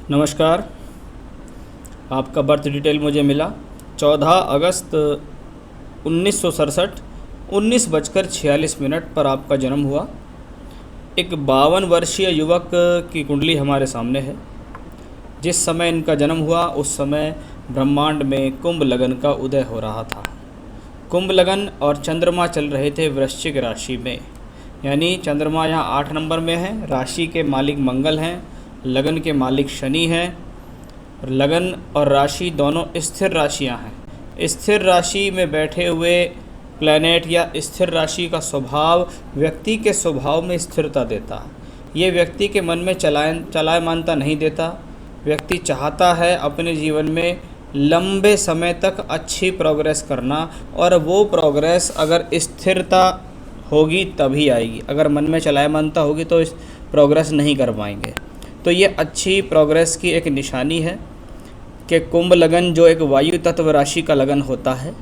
नमस्कार। आपका birth detail मुझे मिला 14 अगस्त 1967 19:46 पर आपका जन्म हुआ। एक 52 वर्षीय युवक की कुंडली हमारे सामने है। जिस समय इनका जन्म हुआ उस समय ब्रह्मांड में कुंभ लगन का उदय हो रहा था। कुंभ लगन और चंद्रमा चल रहे थे वृश्चिक राशि में, यानी चंद्रमा यहाँ 8 नंबर में है। राशि के मालिक मंगल हैं, लगन के मालिक शनि हैं। लगन और राशि दोनों स्थिर राशियां हैं। स्थिर राशि में बैठे हुए प्लैनेट या स्थिर राशि का स्वभाव व्यक्ति के स्वभाव में स्थिरता देता है। ये व्यक्ति के मन में चलायमानता नहीं देता। व्यक्ति चाहता है अपने जीवन में लंबे समय तक अच्छी प्रोग्रेस करना, और वो प्रोग्रेस अगर स्थिरता होगी तभी आएगी। अगर मन में चलायमानता होगी तो इस प्रोग्रेस नहीं कर पाएंगे। तो ये अच्छी प्रोग्रेस की एक निशानी है कि कुंभ लगन जो एक वायु तत्व राशि का लगन होता है,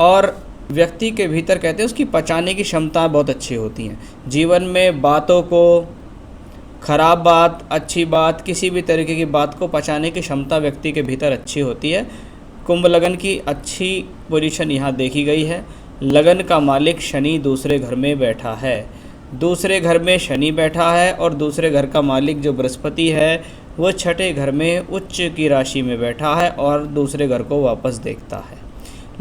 और व्यक्ति के भीतर कहते हैं उसकी पचाने की क्षमता बहुत अच्छी होती हैं। जीवन में बातों को, खराब बात, अच्छी बात, किसी भी तरीके की बात को पचाने की क्षमता व्यक्ति के भीतर अच्छी होती है। कुंभ लगन की अच्छी पोजीशन यहाँ देखी गई है। लगन का मालिक शनि दूसरे घर में बैठा है। दूसरे घर में शनि बैठा है और दूसरे घर का मालिक जो बृहस्पति है वो छठे घर में उच्च की राशि में बैठा है और दूसरे घर को वापस देखता है।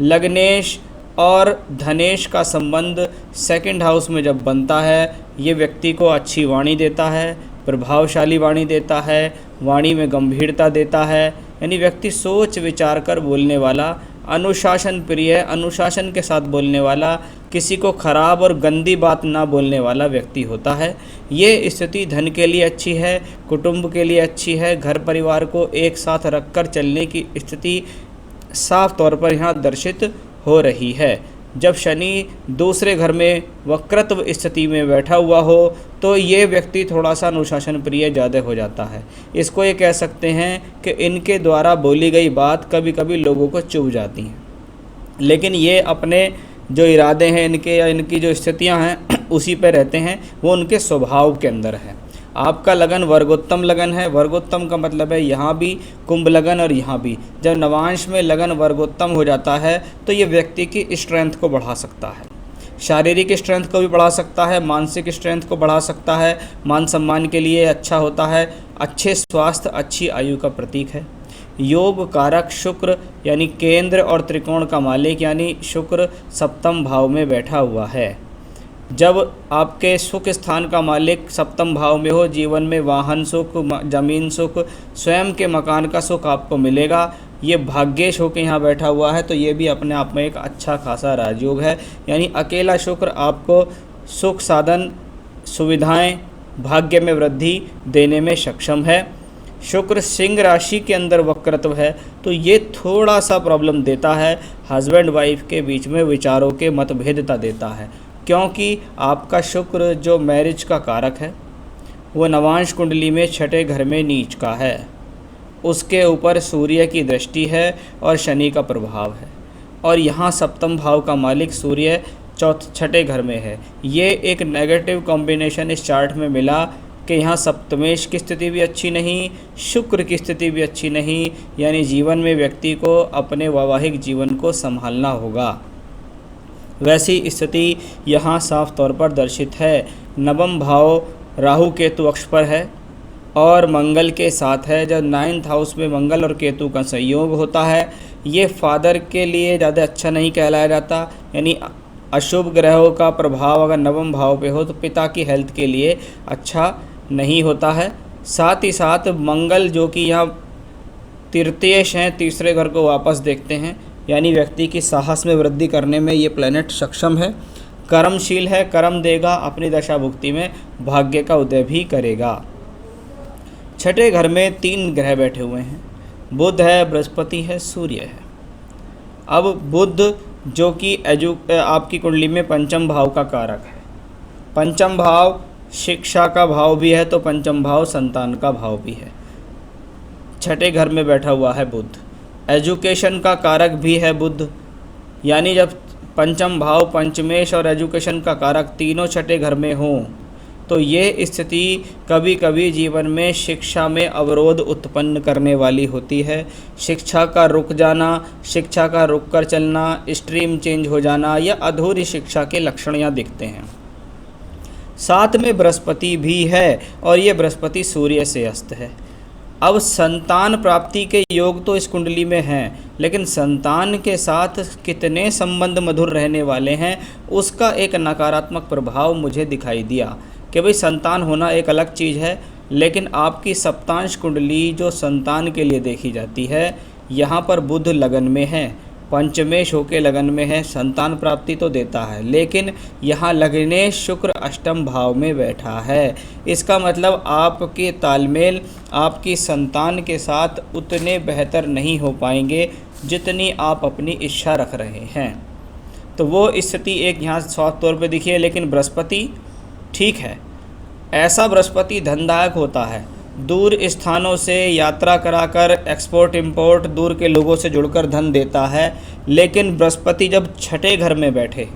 लग्नेश और धनेश का संबंध सेकंड हाउस में जब बनता है, ये व्यक्ति को अच्छी वाणी देता है, प्रभावशाली वाणी देता है, वाणी में गंभीरता देता है। यानी व्यक्ति सोच विचार कर बोलने वाला, अनुशासन प्रिय, अनुशासन के साथ बोलने वाला, किसी को खराब और गंदी बात ना बोलने वाला व्यक्ति होता है। ये स्थिति धन के लिए अच्छी है, कुटुंब के लिए अच्छी है। घर परिवार को एक साथ रखकर चलने की स्थिति साफ तौर पर यहाँ दर्शित हो रही है। जब शनि दूसरे घर में वक्रत्व स्थिति में बैठा हुआ हो तो ये व्यक्ति थोड़ा सा अनुशासन प्रिय ज़्यादा हो जाता है। इसको ये कह सकते हैं कि इनके द्वारा बोली गई बात कभी कभी लोगों को चुभ जाती हैं, लेकिन ये अपने जो इरादे हैं इनके या इनकी जो स्थितियां हैं उसी पे रहते हैं, वो उनके स्वभाव के अंदर है। आपका लगन वर्गोत्तम लगन है। वर्गोत्तम का मतलब है यहाँ भी कुंभ लगन और यहाँ भी। जब नवांश में लगन वर्गोत्तम हो जाता है तो ये व्यक्ति की स्ट्रेंथ को बढ़ा सकता है, शारीरिक स्ट्रेंथ को भी बढ़ा सकता है, मानसिक स्ट्रेंथ को बढ़ा सकता है। मान सम्मान के लिए अच्छा होता है। अच्छे स्वास्थ्य, अच्छी आयु का प्रतीक है। योग कारक शुक्र यानी केंद्र और त्रिकोण का मालिक यानी शुक्र सप्तम भाव में बैठा हुआ है। जब आपके सुख स्थान का मालिक सप्तम भाव में हो, जीवन में वाहन सुख, जमीन सुख, स्वयं के मकान का सुख आपको मिलेगा। ये भाग्येश होकर यहाँ बैठा हुआ है तो ये भी अपने आप में एक अच्छा खासा राजयोग है। यानी अकेला शुक्र आपको सुख, साधन, सुविधाएं, भाग्य में वृद्धि देने में सक्षम है। शुक्र सिंह राशि के अंदर वक्रत्व है तो ये थोड़ा सा प्रॉब्लम देता है। हस्बैंड वाइफ के बीच में विचारों के मतभेदता देता है, क्योंकि आपका शुक्र जो मैरिज का कारक है वो नवांश कुंडली में छठे घर में नीच का है। उसके ऊपर सूर्य की दृष्टि है और शनि का प्रभाव है, और यहाँ सप्तम भाव का मालिक सूर्य छठे घर में है। ये एक नेगेटिव कॉम्बिनेशन इस चार्ट में मिला कि यहाँ सप्तमेश की स्थिति भी अच्छी नहीं, शुक्र की स्थिति भी अच्छी नहीं। यानी जीवन में व्यक्ति को अपने वैवाहिक जीवन को संभालना होगा। वैसी स्थिति यहाँ साफ तौर पर दर्शित है। नवम भाव राहु केतु अक्ष पर है और मंगल के साथ है। जब 9th हाउस में मंगल और केतु का संयोग होता है, ये फादर के लिए ज़्यादा अच्छा नहीं कहलाया जाता। यानी अशुभ ग्रहों का प्रभाव अगर नवम भाव पे हो तो पिता की हेल्थ के लिए अच्छा नहीं होता है। साथ ही साथ मंगल जो कि यहाँ तृतीयेश हैं, तीसरे घर को वापस देखते हैं, यानी व्यक्ति की साहस में वृद्धि करने में ये प्लैनेट सक्षम है। कर्मशील है, कर्म देगा, अपनी दशा भुक्ति में भाग्य का उदय भी करेगा। छठे घर में 3 ग्रह बैठे हुए हैं। बुध है, बृहस्पति है, सूर्य है। अब बुध जो कि आपकी कुंडली में पंचम भाव का कारक है। पंचम भाव शिक्षा का भाव भी है तो पंचम भाव संतान का भाव भी है। छठे घर में बैठा हुआ है बुध। एजुकेशन का कारक भी है बुध। यानी जब पंचम भाव, पंचमेश और एजुकेशन का कारक तीनों छठे घर में हों तो ये स्थिति कभी कभी जीवन में शिक्षा में अवरोध उत्पन्न करने वाली होती है। शिक्षा का रुक जाना, शिक्षा का रुक कर चलना, स्ट्रीम चेंज हो जाना या अधूरी शिक्षा के लक्षण यहाँ दिखते हैं। साथ में बृहस्पति भी है और ये बृहस्पति सूर्य से अस्त है। अब संतान प्राप्ति के योग तो इस कुंडली में हैं, लेकिन संतान के साथ कितने संबंध मधुर रहने वाले हैं उसका एक नकारात्मक प्रभाव मुझे दिखाई दिया कि भाई संतान होना एक अलग चीज़ है, लेकिन आपकी सप्तांश कुंडली जो संतान के लिए देखी जाती है, यहाँ पर बुध लगन में है, पंचमेश होके लगन में है, संतान प्राप्ति तो देता है, लेकिन यहाँ लगनेश शुक्र अष्टम भाव में बैठा है। इसका मतलब आपके तालमेल आपकी संतान के साथ उतने बेहतर नहीं हो पाएंगे जितनी आप अपनी इच्छा रख रहे हैं। तो वो स्थिति एक यहाँ साफ तौर पे दिखी है। लेकिन बृहस्पति ठीक है, ऐसा बृहस्पति धनदायक होता है, दूर स्थानों से यात्रा कराकर एक्सपोर्ट इंपोर्ट दूर के लोगों से जुड़कर धन देता है। लेकिन बृहस्पति जब छठे घर में बैठे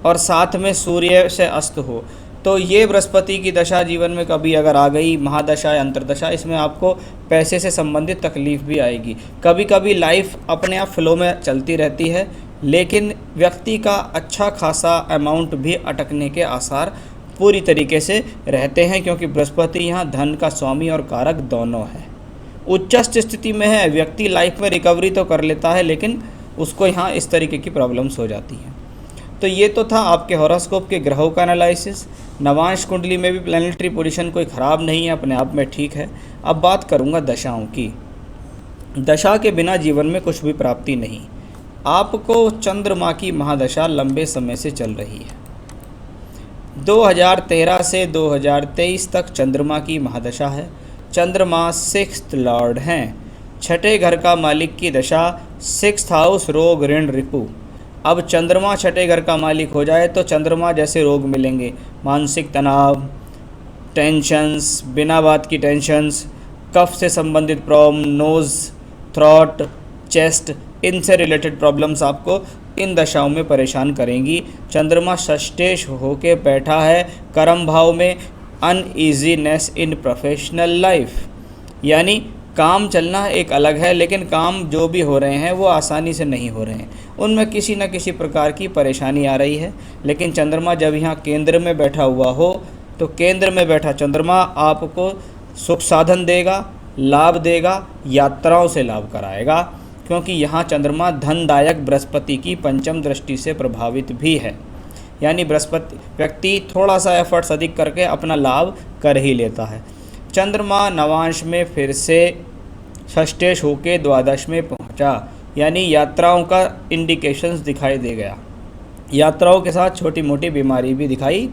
और साथ में सूर्य से अस्त हो, तो ये बृहस्पति की दशा जीवन में कभी अगर आ गई, महादशा या अंतर्दशा, इसमें आपको पैसे से संबंधित तकलीफ भी आएगी। कभी कभी लाइफ अपने आप फ्लो में चलती रहती है, लेकिन व्यक्ति का अच्छा खासा अमाउंट भी अटकने के आसार पूरी तरीके से रहते हैं, क्योंकि बृहस्पति यहाँ धन का स्वामी और कारक दोनों है। उच्चस्थ स्थिति में है, व्यक्ति लाइफ में रिकवरी तो कर लेता है, लेकिन उसको यहाँ इस तरीके की प्रॉब्लम्स हो जाती हैं। तो ये तो था आपके हॉरोस्कोप के ग्रहों का एनालिसिस। नवांश कुंडली में भी प्लैनेटरी पोजीशन कोई ख़राब नहीं है, अपने आप में ठीक है। अब बात करूँगा दशाओं की। दशा के बिना जीवन में कुछ भी प्राप्ति नहीं। आपको चंद्रमा की महादशा लंबे समय से चल रही है। 2013 से 2023 तक चंद्रमा की महादशा है। चंद्रमा 6th लॉर्ड हैं। छठे घर का मालिक की दशा 6th हाउस रोग ऋण रिपु। अब चंद्रमा छठे घर का मालिक हो जाए तो चंद्रमा जैसे रोग मिलेंगे, मानसिक तनाव, टेंशन्स, बिना बात की टेंशन्स, कफ से संबंधित प्रॉब्लम, नोज़, थ्रॉट, चेस्ट, इनसे रिलेटेड प्रॉब्लम्स आपको इन दशाओं में परेशान करेंगी। चंद्रमा षष्ठेश होके बैठा है कर्म भाव में। अनईजीनेस इन प्रोफेशनल लाइफ, यानी काम चलना एक अलग है, लेकिन काम जो भी हो रहे हैं वो आसानी से नहीं हो रहे हैं, उनमें किसी न किसी प्रकार की परेशानी आ रही है। लेकिन चंद्रमा जब यहाँ केंद्र में बैठा हुआ हो, तो केंद्र में बैठा चंद्रमा आपको सुख साधन देगा, लाभ देगा, यात्राओं से लाभ कराएगा, क्योंकि यहाँ चंद्रमा धनदायक बृहस्पति की पंचम दृष्टि से प्रभावित भी है। यानी बृहस्पति व्यक्ति थोड़ा सा एफर्ट्स अधिक करके अपना लाभ कर ही लेता है। चंद्रमा नवांश में फिर से षष्ठेश होके द्वादश में पहुँचा, यानी यात्राओं का इंडिकेशंस दिखाई दे गया। यात्राओं के साथ छोटी मोटी बीमारी भी दिखाई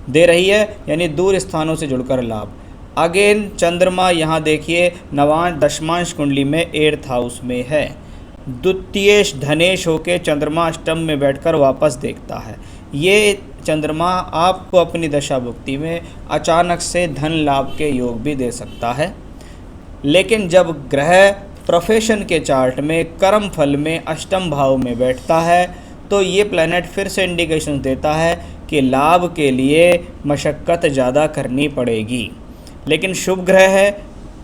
दे रही है, यानी दूर स्थानों से जुड़कर लाभ। अगेन चंद्रमा यहाँ देखिए नवांश दशमांश कुंडली में 8th हाउस में है। द्वितीयेश धनेश होके चंद्रमा अष्टम में बैठकर वापस देखता है। ये चंद्रमा आपको अपनी दशा भुक्ति में अचानक से धन लाभ के योग भी दे सकता है। लेकिन जब ग्रह प्रोफेशन के चार्ट में कर्म फल में अष्टम भाव में बैठता है, तो ये प्लैनेट फिर से इंडिकेशन देता है कि लाभ के लिए मशक्क़त ज़्यादा करनी पड़ेगी। लेकिन शुभ ग्रह है,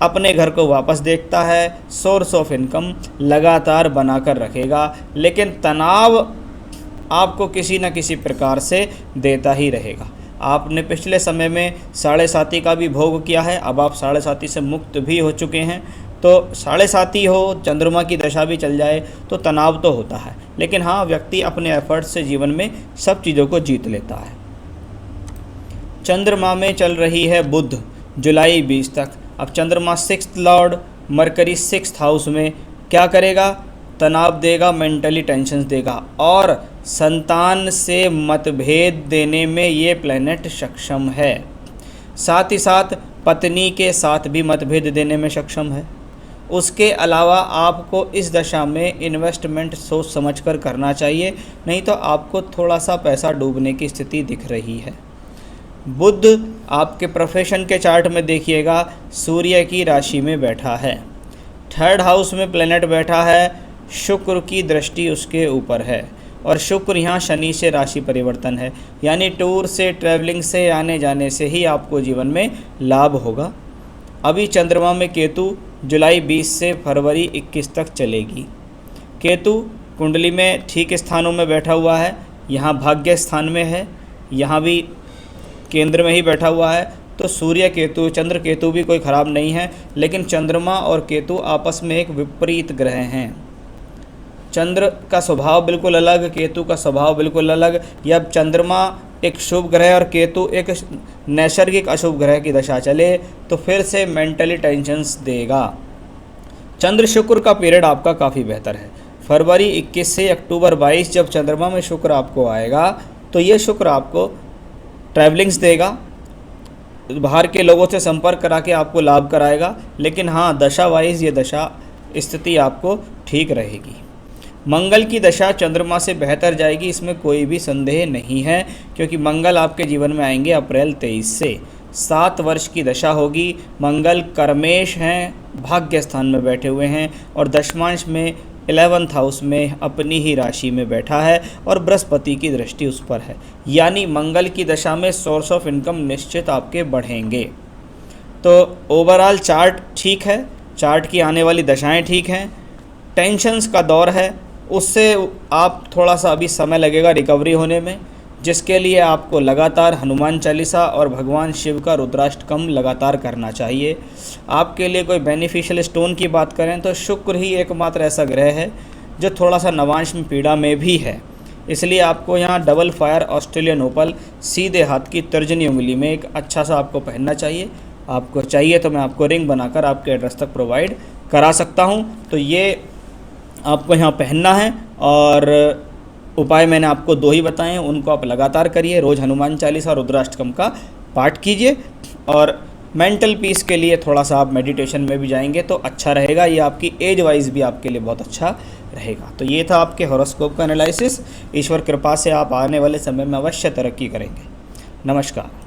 अपने घर को वापस देखता है, सोर्स ऑफ इनकम लगातार बनाकर रखेगा, लेकिन तनाव आपको किसी न किसी प्रकार से देता ही रहेगा। आपने पिछले समय में साढ़े साती का भी भोग किया है, अब आप साढ़े साती से मुक्त भी हो चुके हैं। तो साढ़े साती हो, चंद्रमा की दशा भी चल जाए तो तनाव तो होता है, लेकिन हाँ व्यक्ति अपने एफर्ट से जीवन में सब चीज़ों को जीत लेता है। चंद्रमा में चल रही है बुध जुलाई 20 तक। अब चंद्रमा 6th Lord, mercury 6th house में क्या करेगा? तनाव देगा, मेंटली टेंशन देगा, और संतान से मतभेद देने में ये प्लैनेट सक्षम है। साथ ही साथ पत्नी के साथ भी मतभेद देने में सक्षम है। उसके अलावा आपको इस दशा में इन्वेस्टमेंट सोच समझकर करना चाहिए, नहीं तो आपको थोड़ा सा पैसा डूबने की स्थिति दिख रही है। बुध आपके प्रोफेशन के चार्ट में देखिएगा सूर्य की राशि में बैठा है। 3rd हाउस में प्लैनेट बैठा है, शुक्र की दृष्टि उसके ऊपर है। और शुक्र यहाँ शनि से राशि परिवर्तन है, यानी टूर से, ट्रैवलिंग से, आने जाने से ही आपको जीवन में लाभ होगा। अभी चंद्रमा में केतु जुलाई 20 से फरवरी 21 तक चलेगी। केतु कुंडली में ठीक स्थानों में बैठा हुआ है, यहाँ भाग्य स्थान में है, यहाँ भी केंद्र में ही बैठा हुआ है। तो सूर्य केतु, चंद्र केतु भी कोई ख़राब नहीं है, लेकिन चंद्रमा और केतु आपस में एक विपरीत ग्रह हैं। चंद्र का स्वभाव बिल्कुल अलग, केतु का स्वभाव बिल्कुल अलग। जब चंद्रमा एक शुभ ग्रह और केतु एक नैसर्गिक अशुभ ग्रह की दशा चले तो फिर से मेंटली टेंशन्स देगा। चंद्र शुक्र का पीरियड आपका काफ़ी बेहतर है। फरवरी 21 से अक्टूबर 22 जब चंद्रमा में शुक्र आपको आएगा तो ये शुक्र आपको ट्रैवलिंग्स देगा, बाहर के लोगों से संपर्क करा के आपको लाभ कराएगा। लेकिन हाँ, दशा वाइज ये दशा स्थिति आपको ठीक रहेगी। मंगल की दशा चंद्रमा से बेहतर जाएगी, इसमें कोई भी संदेह नहीं है, क्योंकि मंगल आपके जीवन में आएंगे अप्रैल 23 से। 7 वर्ष की दशा होगी। मंगल कर्मेश हैं, भाग्य स्थान में बैठे हुए हैं और दशमांश में 11th हाउस में अपनी ही राशि में बैठा है और बृहस्पति की दृष्टि उस पर है, यानी मंगल की दशा में सोर्स ऑफ इनकम निश्चित आपके बढ़ेंगे। तो ओवरऑल चार्ट ठीक है, चार्ट की आने वाली दशाएं ठीक हैं। टेंशन्स का दौर है, उससे आप थोड़ा सा अभी समय लगेगा रिकवरी होने में, जिसके लिए आपको लगातार हनुमान चालीसा और भगवान शिव का रुद्राष्टकम लगातार करना चाहिए। आपके लिए कोई बेनिफिशियल स्टोन की बात करें तो शुक्र ही एकमात्र ऐसा ग्रह है जो थोड़ा सा नवांश में पीड़ा में भी है, इसलिए आपको यहाँ डबल फायर ऑस्ट्रेलियन ओपल सीधे हाथ की तर्जनी उंगली में एक अच्छा सा आपको पहनना चाहिए। आपको चाहिए तो मैं आपको रिंग बनाकर आपके एड्रेस तक प्रोवाइड करा सकता हूँ। तो ये आपको यहाँ पहनना है और उपाय मैंने आपको 2 ही बताए हैं, उनको आप लगातार करिए। रोज़ हनुमान चालीसा और रुद्राष्टकम का पाठ कीजिए और मेंटल पीस के लिए थोड़ा सा आप मेडिटेशन में भी जाएंगे तो अच्छा रहेगा। ये आपकी एज वाइज भी आपके लिए बहुत अच्छा रहेगा। तो ये था आपके हॉरोस्कोप का एनालिसिस। ईश्वर कृपा से आप आने वाले समय में अवश्य तरक्की करेंगे। नमस्कार।